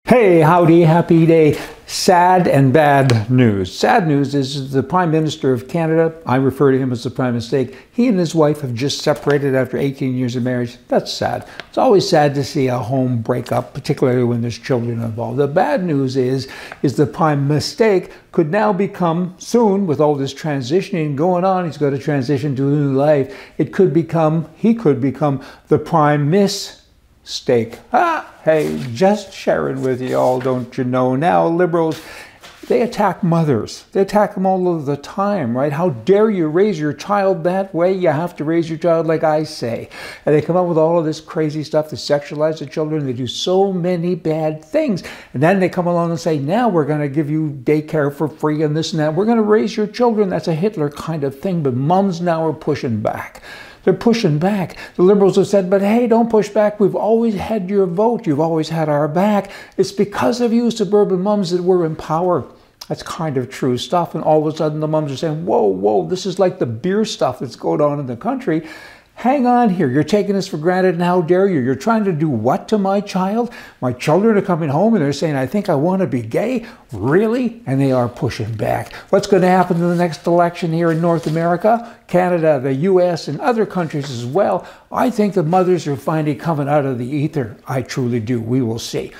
Hey, howdy, happy day. Sad and bad news. Sad news is the Prime Minister of Canada, I refer to him as the Prime Mistake, he and his wife have just separated after 18 years of marriage. That's sad. It's always sad to see a home break up, particularly when there's children involved. The bad news is the Prime Mistake could now become, soon, with all this transitioning going on, he's got to transition to a new life, he could become the Prime Mistake. Hey, just sharing with you all, don't you know? Now, liberals, they attack mothers. They attack them all of the time, right? How dare you raise your child that way? You have to raise your child like I say. And they come up with all of this crazy stuff to sexualize the children. They do so many bad things. And then they come along and say, now we're going to give you daycare for free and this and that. We're going to raise your children. That's a Hitler kind of thing. But moms now are pushing back. They're pushing back. The liberals have said, but hey, don't push back. We've always had your vote. You've always had our back. It's because of you, suburban mums, that we're in power. That's kind of true stuff. And all of a sudden the mums are saying, whoa, this is like the beer stuff that's going on in the country. Hang on here. You're taking this for granted, and how dare you? You're trying to do what to my child? My children are coming home and they're saying, I think I want to be gay. Really? And they are pushing back. What's going to happen in the next election here in North America, Canada, the US, and other countries as well? I think the mothers are finally coming out of the ether. I truly do. We will see.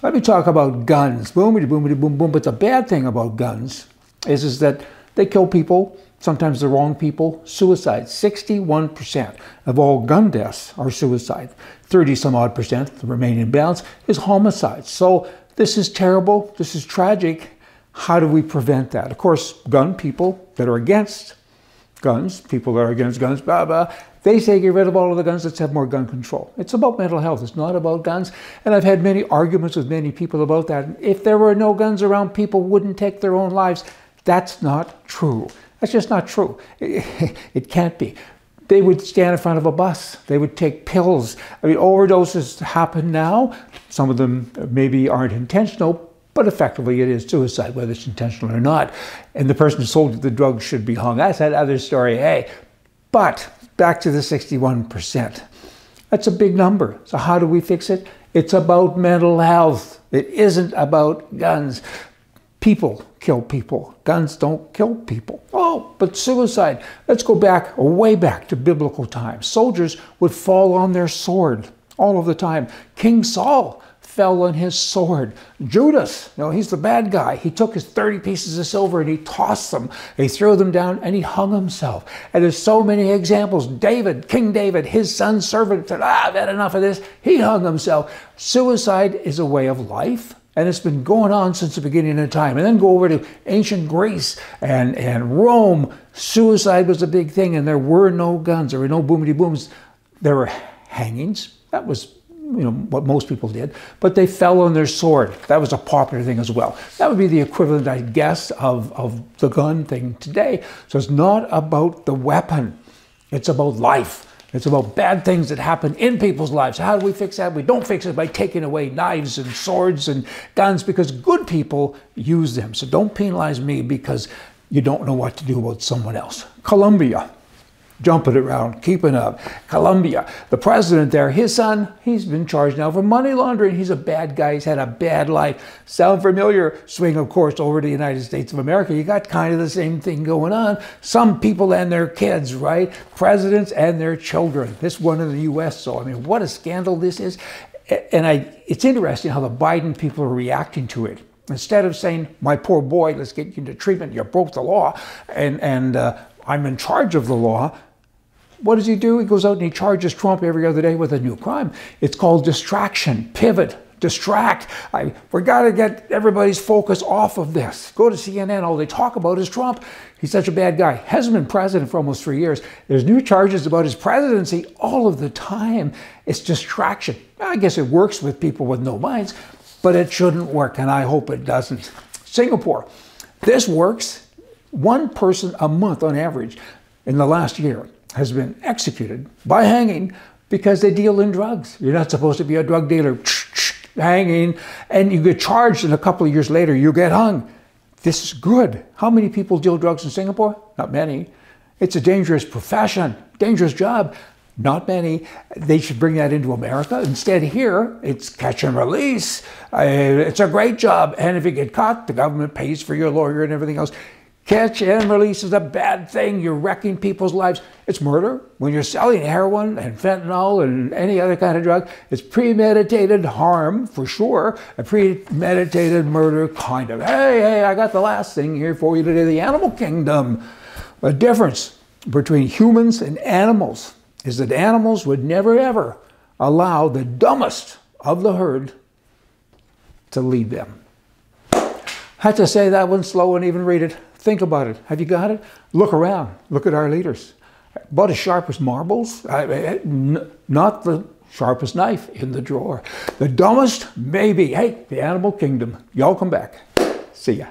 Let me talk about guns. Boomity, boomity, boom, boom. But the bad thing about guns is that they kill people. Sometimes the wrong people. Suicide. 61% of all gun deaths are suicide. 30-some-odd%, the remaining balance, is homicide. So this is terrible. This is tragic. How do we prevent that? Of course, gun people that are against guns, people that are against guns, blah, blah, they say get rid of all of the guns, let's have more gun control. It's about mental health. It's not about guns. And I've had many arguments with many people about that. If there were no guns around, people wouldn't take their own lives. That's not true. That's just not true. It can't be. They would stand in front of a bus. They would take pills. I mean, overdoses happen now. Some of them maybe aren't intentional, but effectively it is suicide, whether it's intentional or not. And the person who sold the drug should be hung. That's that other story, hey. But back to the 61%. That's a big number. So how do we fix it? It's about mental health. It isn't about guns. People kill people. Guns don't kill people. Oh, but suicide. Let's go back, way back to biblical times. Soldiers would fall on their sword all of the time. King Saul fell on his sword. Judas, he's the bad guy. He took his 30 pieces of silver and he tossed them. He threw them down and he hung himself. And there's so many examples. David, King David, his son's servant said, I've had enough of this. He hung himself. Suicide is a way of life. And it's been going on since the beginning of time. And then go over to ancient Greece and Rome. Suicide was a big thing, and there were no guns. There were no boomity booms. There were hangings. That was what most people did. But they fell on their sword. That was a popular thing as well. That would be the equivalent, I guess, of the gun thing today. So it's not about the weapon. It's about life. It's about bad things that happen in people's lives. How do we fix that? We don't fix it by taking away knives and swords and guns, because good people use them. So don't penalize me because you don't know what to do about someone else. Colombia. Jumping around, keeping up. Colombia, the president there, his son, he's been charged now for money laundering. He's a bad guy. He's had a bad life. Sound familiar? Swing, of course, over to the United States of America. You got kind of the same thing going on. Some people and their kids, right? Presidents and their children. This one in the U.S. So, I mean, what a scandal this is. And it's interesting how the Biden people are reacting to it. Instead of saying, my poor boy, let's get you into treatment, you broke the law, and I'm in charge of the law. What does he do? He goes out and he charges Trump every other day with a new crime. It's called distraction, pivot, distract. We got to get everybody's focus off of this. Go to CNN, all they talk about is Trump. He's such a bad guy. Hasn't been president for almost 3 years. There's new charges about his presidency all of the time. It's distraction. I guess it works with people with no minds, but it shouldn't work, and I hope it doesn't. Singapore. This works. One person a month on average in the last year has been executed by hanging because they deal in drugs. You're not supposed to be a drug dealer. Hanging, and you get charged, and a couple of years later you get hung. This is good. How many people deal drugs in Singapore? Not many. It's a dangerous profession, dangerous job. Not many. They should bring that into America. Instead here, it's catch and release. It's a great job. And if you get caught, the government pays for your lawyer and everything else. Catch and release is a bad thing. You're wrecking people's lives. It's murder. When you're selling heroin and fentanyl and any other kind of drug, it's premeditated harm for sure. A premeditated murder kind of. Hey, I got the last thing here for you today. The animal kingdom. The difference between humans and animals is that animals would never ever allow the dumbest of the herd to lead them. Had to say that one slow and even read it. Think about it. Have you got it? Look around. Look at our leaders. About as sharp as marbles. Not the sharpest knife in the drawer. The dumbest, maybe. Hey, the animal kingdom. Y'all come back. See ya.